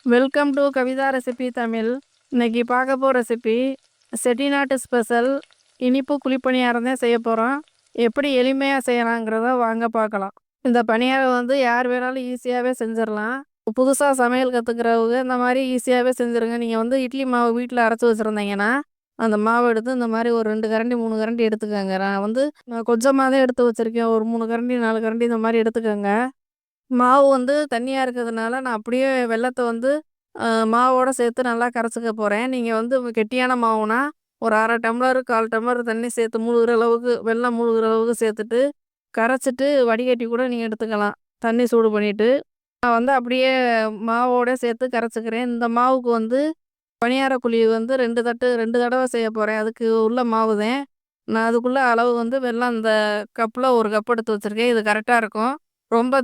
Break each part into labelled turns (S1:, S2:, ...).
S1: Welcome to Kavitha recipe Tamil. இன்னைக்கு பார்க்க போகிற ரெசிபி செட்டிநாட்டு ஸ்பெஷல் இனிப்பு குழிப்பணியாரம் தான் செய்ய போகிறோம். எப்படி எளிமையாக செய்யலாங்கிறத வாங்க பார்க்கலாம். இந்த பணியாரம் வந்து யார் வேணாலும் ஈஸியாகவே செஞ்சிடலாம். புதுசாக சமையல் கற்றுக்கிறவங்க இந்த மாதிரி ஈஸியாகவே செஞ்சுருங்க. நீங்கள் வந்து இட்லி மாவு வீட்டில் அரைச்சி வச்சுருந்தீங்கன்னா அந்த மாவு எடுத்து இந்த மாதிரி ஒரு 2 கரண்டி 3 கரண்டி எடுத்துக்கோங்க. நான் கொஞ்சமாக தான் எடுத்து வச்சுருக்கேன். ஒரு 3 கரண்டி 4 கரண்டி இந்த மாதிரி எடுத்துக்கோங்க. மாவு வந்து தண்ணியா இருக்கிறதுனால, நான் அப்படியே வெல்லத்த வந்து மாவோட சேர்த்து நல்லா கரைச்சுக்க போறேன். நீங்க வந்து கெட்டியான மாவுனா, ஒரு 1/2 டம்ளர், 1/4 டம்ளர் தண்ணி சேர்த்து முழுகுற அளவுக்கு, வெல்லம் முழுகுற அளவுக்கு சேர்த்துட்டு, கரைச்சிட்டு வடிகட்டி கூட நீங்க எடுத்துக்கலாம். தண்ணி சூடு பண்ணிட்டு. நான் வந்து அப்படியே மாவோட சேர்த்து கரைச்சுக்கிறேன். இந்த மாவுக்கு வந்து பணியார குழி வந்து 2 தடவ செய்ய போறேன். அதுக்கு உள்ள மாவு தான். நான் அதுக்குள்ள அளவு வந்து வெல்லம் இந்த கப்ல 1 கப் எடுத்து வச்சிருக்கேன். இது கரெக்ட்டா இருக்கும். ரொம்ப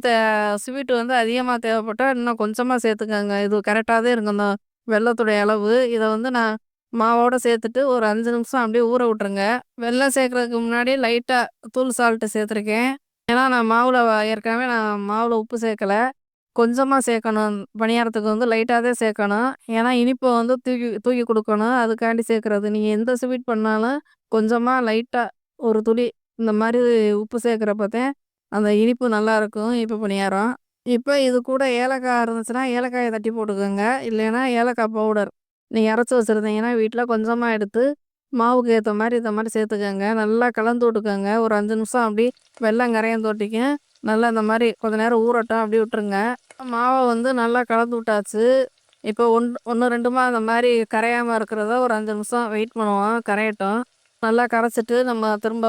S1: ஸ்வீட் வந்து அதிகமா தேவைப்பட்டா இன்னும் கொஞ்சமா சேர்த்துக்கங்க. இது கரெக்ட்டா தான் இருக்கும். இந்த வெல்லத்துடைய அளவு. இத வந்து நான் மாவோட சேர்த்துட்டு ஒரு 5 நிமிஷம் அப்படியே ஊற விட்டுருங்க. வெல்லம் சேர்க்கறதுக்கு முன்னாடி லைட்டா தூள் சால்ட் சேர்த்துருக்கேன். ஏன்னா நான் ஏற்கனவே நான் மாவுல உப்பு சேர்க்கல. கொஞ்சமா சேர்க்கணும். பணியாரத்துக்கு வந்து லைட்டா தான் சேர்க்கணும். ஏன்னா இனிப்ப வந்து தூக்கி தூக்கி குடுக்கணும். அதுக்காண்டி சேர்க்கறது. நீங்க எந்த ஸ்வீட் பண்ணாலும் கொஞ்சமா லைட்டா ஒரு துளி இந்த மாரி உப்பு சேர்க்கிறப்ப தான் அந்த இனிப்பு நல்லாயிருக்கும். இனிப்பு பணியாரம். இப்ப இது கூட ஏலக்காய் இருந்துச்சுன்னா, ஏலக்காய தட்டி போட்டுக்கோங்க. இல்லைன்னா ஏலக்காய் பவுடர் நீங்க அரைச்சு வச்சிருந்தீங்கன்னா, வீட்ல கொஞ்சமா எடுத்து மாவுக்கு ஏத்த மாரி இந்த மாரி சேர்த்துக்கங்க. நல்லா கலந்து விட்டுக்கோங்க. ஒரு 5 நிமிஷம் அப்படி வெல்லம் கரையும் தொட்டிக்கும். நல்லா இந்த மாரி கொஞ்ச நேரம் ஊறட்டும். அப்படி விட்டுருங்க. மாவ வந்து நல்லா கலந்து விட்டாச்சு. இப்போ 1, 2மா அந்த மாரி கரையாம இருக்கிறத ஒரு 5 நிமிஷம் வெயிட் பண்ணுவோம். கரையட்டும். நல்லா கரைச்சிட்டு நம்ம திரும்ப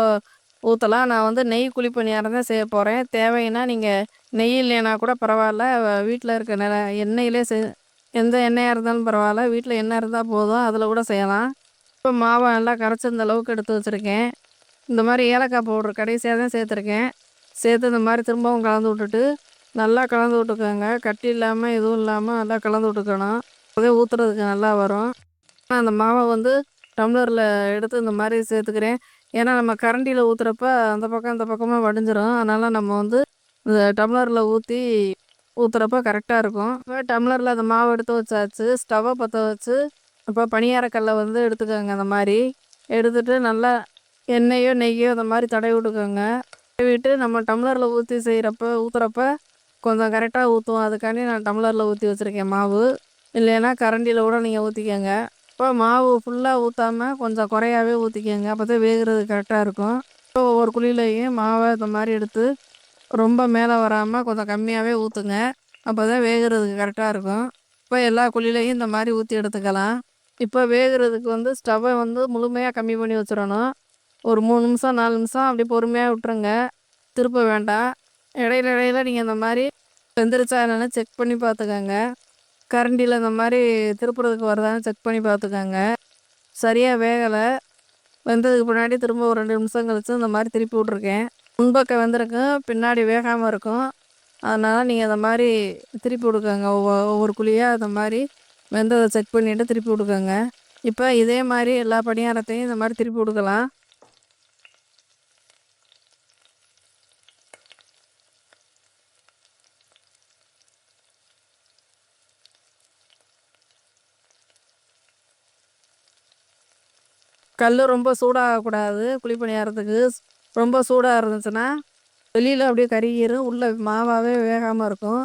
S1: ஊத்தலாம். நான் வந்து நெய் குழி பணியாரம் தான் செய்ய போறேன். தேவைன்னா நீங்க நெய் இல்லைனா கூட பரவால்ல. வீட்ல இருக்க எண்ணெயிலே எந்த எண்ணெயா இருந்தாலும் பரவால்ல. வீட்ல எண்ணெய் இருந்தா போதும். அதில கூட செய்யலாம். இப்போ மாவ நல்லா கரைச்சு இந்த அளவுக்கு எடுத்து வச்சிருக்கேன். இந்த மாரி ஏலக்காய் பவுடர் கடைசியா தான் சேர்த்துருக்கேன். சேர்த்து இந்த மாரி திரும்பவும் கலந்து விட்டுட்டு, நல்லா கலந்து விட்டுக்கோங்க. கட்டி இல்லாம எதுவும் இல்லாம நல்லா கலந்து விட்டுக்கணும். அப்போதான் ஊத்துறதுக்கு நல்லா வரும். அந்த மாவ வந்து டம்ளர்ல எடுத்து இந்த மாரி சேர்த்துக்கிறேன். ஏன்னா நம்ம கரண்டியில ஊத்துறப்ப அந்த பக்கம் இந்த பக்கமா வடிஞ்சிரும். அதனால நம்ம வந்து இந்த டம்ளர்ல ஊத்துறப்ப கரெக்ட்டா இருக்கும். இப்ப டம்ளர்ல அந்த மாவு எடுத்து வச்சாச்சு. ஸ்டவ்வ பத்த வச்சு, இப்போ பணியார கல்ல வந்து எடுத்துக்கோங்க அந்த மாரி. எடுத்துட்டு நல்லா எண்ணெயோ, நெய்யோ இந்த மாரி தடவி விட்டுக்கோங்க. தடவிட்டு நம்ம டம்ளர்ல ஊத்துறப்ப கொஞ்சம் கரெக்ட்டா ஊத்தும். அதுக்காண்டி நான் டம்ளர்ல ஊத்தி வச்சிருக்கேன் மாவு. இல்லைன்னா கரண்டியில கூட நீங்க ஊத்திக்கங்க. இப்போ மாவு ஃபுல்லா ஊத்தாம கொஞ்சம் குறையாவே ஊத்திக்கங்க. அப்பதான் வேகுறது கரெக்ட்டா இருக்கும். இப்போ ஒவ்வொரு குழியிலயும் மாவ இந்த மாரி எடுத்து ரொம்ப மேல வராம கொஞ்சம் கம்மியாவே ஊத்துங்க. அப்பதான் வேகுறதுக்கு கரெக்ட்டா இருக்கும். இப்போ எல்லா குழியிலயும் இந்த மாரி ஊத்தி எடுத்துக்கலாம். இப்போ வேகுறதுக்கு வந்து ஸ்டவ்வ வந்து முழுமையா கம்மி பண்ணி வச்சிரணும். ஒரு 3 நிமிஷம், 4 நிமிஷம் அப்படியே பொறுமையா விட்டுருங்க. திருப்ப வேண்டாம். இடையில இடையில நீங்க இந்த மாரி வெந்துருச்சா என்னன்னு செக் பண்ணி பார்த்துக்கங்க. கரண்டியில இந்த மாரி திருப்புறதுக்கு வருதான்னு செக் பண்ணி பார்த்துக்கங்க. சரியா வேகல. வெந்ததுக்கு பின்னாடி திரும்ப ஒரு 2 நிமிஷம் கழிச்சு இந்த மாரி திருப்பி விட்ருக்கேன். முன்பக்கம் வெந்திருக்கும், பின்னாடி வேகாம இருக்கும். அதனால நீங்க இந்த மாரி திருப்பி விட்டுக்கோங்க. ஒவ்வொரு குழியா இந்த மாரி வெந்தத செக் பண்ணிட்டு திருப்பி விட்டுக்கோங்க. இப்ப இதே மாரி எல்லா பணியாரத்தையும் இந்த மாரி திருப்பி விட்டுக்கலாம். கல்லு ரொம்ப சூடாகக்கூடாது குழி பணியாரத்துக்கு. ரொம்ப சூடா இருந்துச்சுன்னா, வெளியில அப்படியே கருகிரும். உள்ள மாவாவே வேகாம இருக்கும்.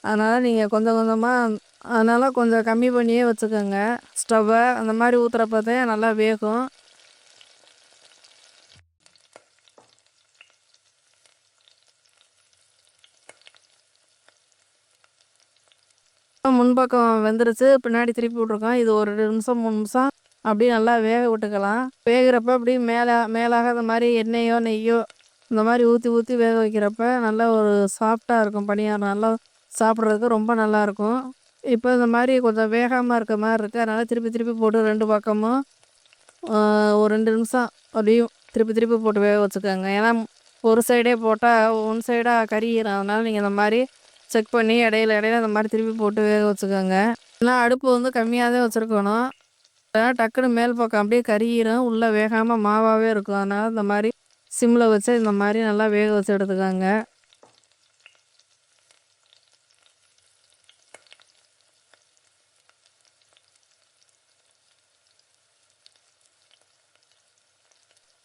S1: அதனால நீங்க கொஞ்சம் கொஞ்சமா அதனால கொஞ்சம் கம்மி பண்ணியே வச்சுக்கோங்க ஸ்டவ்வ. அந்த மாரி ஊத்துறப்ப தான் நல்லா வேகும். முன்பக்கம் வெந்துருச்சு. பின்னாடி திருப்பி விட்ருக்கோம். இது ஒரு 2 நிமிஷம், 3 நிமிஷம் அப்படியே நல்லா வேக விட்டுக்கலாம். வேகுறப்ப அப்படியே மேலாக இந்த மாரி எண்ணெயோ, நெய்யோ இந்த மாரி ஊத்தி ஊத்தி வேக வைக்கிறப்ப நல்லா ஒரு சாஃப்ட்டா இருக்கும் பணியாரம். நல்லா சாப்பிட்றதுக்கு ரொம்ப நல்லாயிருக்கும். இப்போ இந்த மாரி கொஞ்சம் வேகாம இருக்க மாரி இருக்கு. அதனால திருப்பி திருப்பி போட்டு 2 பக்கமும் ஒரு 2 நிமிஷம் அப்படியும் திருப்பி திருப்பி போட்டு வேக வச்சுக்கோங்க. ஏன்னா ஒரு சைடே போட்டா ஒன் சைடா கருகிரும். அதனால நீங்க இந்த மாரி செக் பண்ணி இடையில இடையில இந்த மாரி திருப்பி போட்டு வேக வச்சுக்கோங்க. ஏன்னா அடுப்பு வந்து கம்மியா தான் வச்சுருக்கணும். டக்குனு மேல் பக்கம் அப்படியே கருகிரும். உள்ள வேகாம மாவாவே இருக்கும். அதனால இந்த மாரி சிம்மில் வச்சு இந்த மாதிரி நல்லா வேக வச்சு எடுத்துக்கோங்க.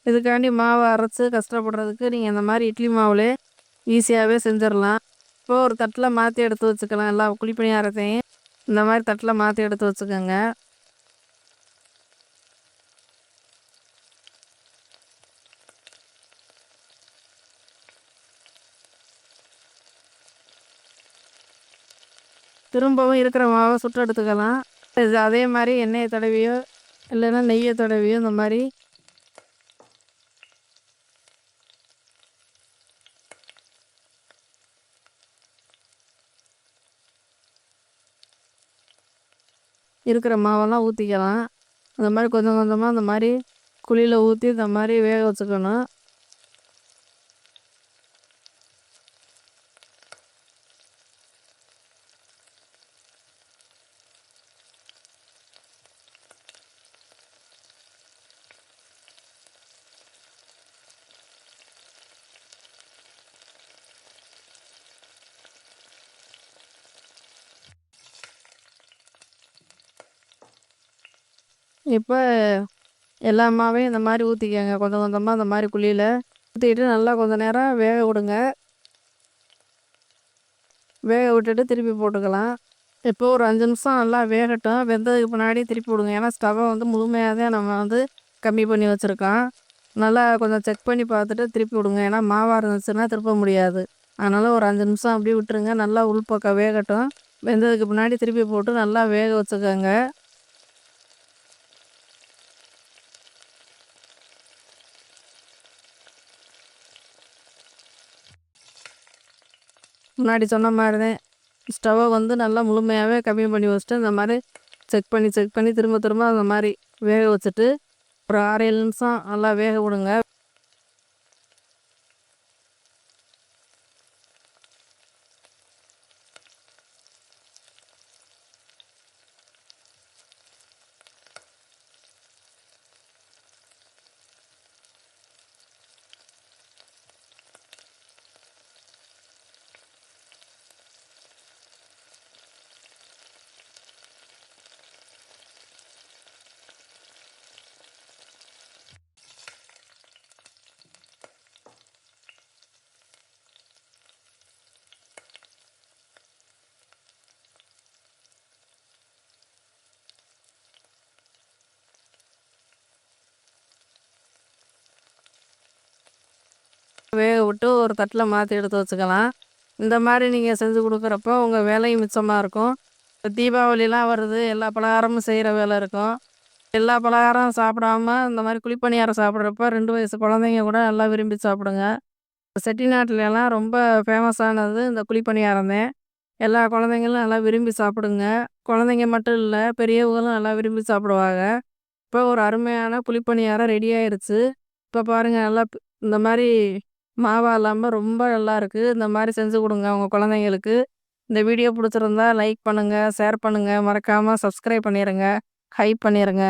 S1: இதுக்காண்டி மாவை அரைச்சி கஷ்டப்படுறதுக்கு நீங்கள் இந்த மாதிரி இட்லி மாவுலே ஈஸியாகவே செஞ்சிடலாம். இப்போ ஒரு தட்டில் மாற்றி எடுத்து வச்சுக்கலாம். எல்லா குழிப்பணியாரத்தையும் இந்த மாதிரி தட்டில் மாற்றி எடுத்து வச்சுக்கோங்க. திரும்பவும் இருக்கிற மாவை சுட்டு எடுத்துக்கலாம். இது அதே மாதிரி எண்ணெயை தடவியோ இல்லைன்னா நெய்யை தடவியோ இந்த மாதிரி இருக்கிற மாவெல்லாம் ஊற்றிக்கலாம். அந்த மாதிரி கொஞ்சம் கொஞ்சமாக இந்த மாதிரி குழியில் ஊற்றி இந்த மாதிரி வேக வச்சுக்கணும். இப்போ எல்லா மாவையும் இந்த மாதிரி ஊற்றிக்கங்க. கொஞ்சம் கொஞ்சமாக இந்த மாதிரி குழியில் ஊற்றிட்டு நல்லா கொஞ்சம் நேரம் வேக விடுங்க. வேக விட்டுட்டு திருப்பி போட்டுக்கலாம். இப்போ ஒரு 5 நிமிஷம் நல்லா வேகட்டும். வெந்ததுக்கு பின்னாடி திருப்பி விடுங்க. ஏன்னா ஸ்டவ்வை முழுமையாக தான் நம்ம கம்மி பண்ணி வச்சுருக்கோம். நல்லா கொஞ்சம் செக் பண்ணி பார்த்துட்டு திருப்பி விடுங்க. ஏன்னா மாவாக இருந்துச்சுன்னா திருப்ப முடியாது. அதனால் ஒரு 5 நிமிஷம் அப்படியே விட்டுருங்க. நல்லா உள்பக்கம் வேகட்டும். வெந்ததுக்கு பின்னாடி திருப்பி போட்டு நல்லா வேக வச்சுக்கோங்க. முன்னாடி சொன்ன மாதிரி தான் ஸ்டவ்வை நல்லா முழுமையாகவே கம்மி பண்ணி வச்சுட்டு இந்த மாதிரி செக் பண்ணி திரும்ப திரும்ப அந்த மாதிரி வேக வச்சுட்டு ஒரு 6-7 நிமிஷம் நல்லா வேக விடுங்க. வேக விட்டு ஒரு தட்டில் மாற்றி எடுத்து வச்சுக்கலாம். இந்த மாதிரி நீங்கள் செஞ்சு கொடுக்குறப்போ உங்கள் வேலையும் மிச்சமாக இருக்கும். இப்போ தீபாவளிலாம் வருது. எல்லா பலகாரமும் செய்கிற வேலை இருக்கும். எல்லா பலகாரம் சாப்பிடாம இந்த மாதிரி குழிப்பணியாரம் சாப்பிட்றப்ப 2 வயசு குழந்தைங்க கூட நல்லா விரும்பி சாப்பிடுங்க. செட்டிநாட்டிலலாம் ரொம்ப ஃபேமஸானது இந்த குழிப்பணியாரம் தான். எல்லா குழந்தைங்களும் நல்லா விரும்பி சாப்பிடுங்க. குழந்தைங்க மட்டும் இல்லை, பெரியவங்களும் நல்லா விரும்பி சாப்பிடுவாங்க. இப்போ ஒரு அருமையான குழிப்பணியாரம் ரெடி ஆயிடுச்சு. இப்போ பாருங்கள் நல்லா இந்த மாதிரி மாவா இல்லாமல் ரொம்ப நல்லா இருக்குது. இந்த மாதிரி செஞ்சு கொடுங்க உங்கள் குழந்தைங்களுக்கு. இந்த வீடியோ பிடிச்சிருந்தா லைக் பண்ணுங்கள், ஷேர் பண்ணுங்கள், மறக்காமல் சப்ஸ்கிரைப் பண்ணிடுங்க, ஹைப் பண்ணிடுங்க.